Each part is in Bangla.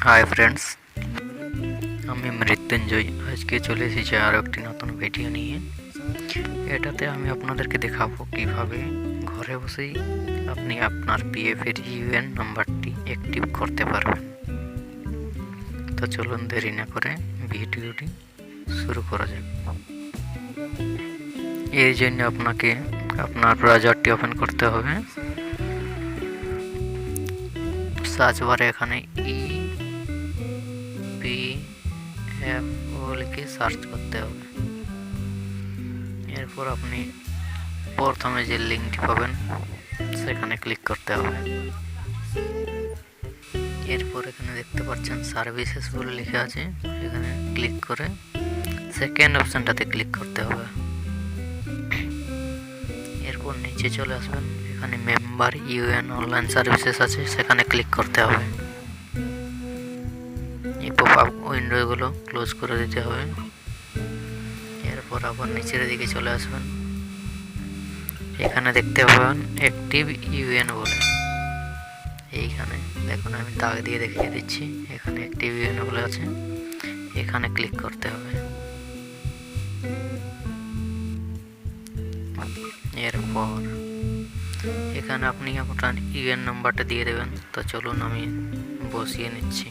হাই ফ্রেন্ডস, আমি মৃত্যুঞ্জয়। আজকে চলে এসেছি আরও একটি নতুন ভিডিও নিয়ে। এটাতে আমি আপনাদেরকে দেখাবো কিভাবে ঘরে বসেই আপনি আপনার পিএফের ইউএন নাম্বারটি অ্যাক্টিভ করতে পারবেন। তো চলুন দেরি না করে ভিডিওটি শুরু করা যাক। এই জন্য আপনাকে আপনার ব্রাউজারটি ওপেন করতে হবে। সার্চ বারে এখানে ইপিএফও লিখে সার্চ করতে হবে। এরপর আপনি প্রথমে যে লিঙ্কটি পাবেন সেখানে ক্লিক করতে হবে। এরপর এখানে দেখতে পাচ্ছেন সার্ভিসেস বলে লেখা আছে, এখানে ক্লিক করে সেকেন্ড অপশানটাতে ক্লিক করতে হবে। এরপর নিচে চলে আসবেন, এখানে মেম্বার ইউএন অনলাইন সার্ভিসেস আছে, সেখানে ক্লিক করতে হবে। এই পপ আপ উইন্ডোগুলো ক্লোজ করে দিতে হবে। এরপর আবার নিচের দিকে চলে আসবেন, এখানে দেখতে পাবেন অ্যাক্টিভ ইউএন বলে। এইখানে দেখুন, আমি দাগ দিয়ে দেখিয়ে দিচ্ছি, এখানে অ্যাক্টিভ ইউএন বলে আছে, এখানে ক্লিক করতে হবে। এরপর এখানে আপনি আপনার ইউএন নাম্বারটা দিয়ে দেবেন। তো চলুন আমি বসিয়ে নিচ্ছি।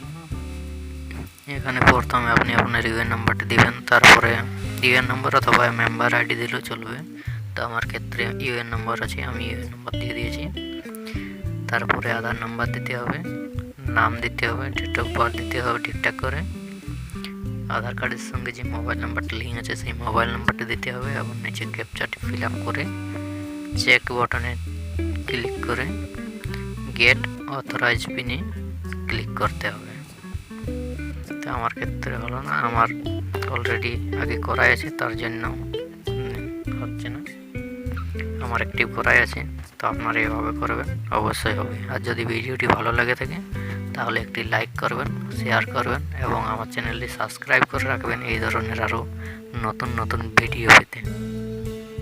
এখানে প্রথমে আপনি আপনার ইউএন নাম্বারটা দিবেন, তারপরে ইউএন নাম্বার অথবা মেম্বার আইডি দিলেও চলবে। তো আমার ক্ষেত্রে ইউএন নাম্বার আছে, আমি ইউএন নাম্বার দিয়ে দিয়েছি। তারপরে আধার নাম্বার দিতে হবে, নাম দিতে হবে, ডেট অফ বার্থ দিতে হবে ঠিকঠাক করে। আধার কার্ডের সঙ্গে যে মোবাইল নাম্বারটা লিঙ্ক আছে সেই মোবাইল নাম্বারটা দিতে হবে এবং নিচে ক্যাপচাটি ফিল আপ করে চেক বাটনে ক্লিক করে গেট অথরাইজ পিনে ক্লিক করতে হবে। তো আমার ক্ষেত্রে হলো না, আমার অলরেডি আগে করাই আছে, তার জন্য হচ্ছে না। আমার অ্যাক্টিভ করাই আছে, তো আপনারা এভাবে করবেন, অবশ্যই হবে। আর যদি ভিডিওটি ভালো লাগে থাকে তাহলে একটি লাইক করবেন, শেয়ার করবেন এবং আমার চ্যানেলটি সাবস্ক্রাইব করে রাখবেন এই ধরনের আরও নতুন নতুন ভিডিও পেতে।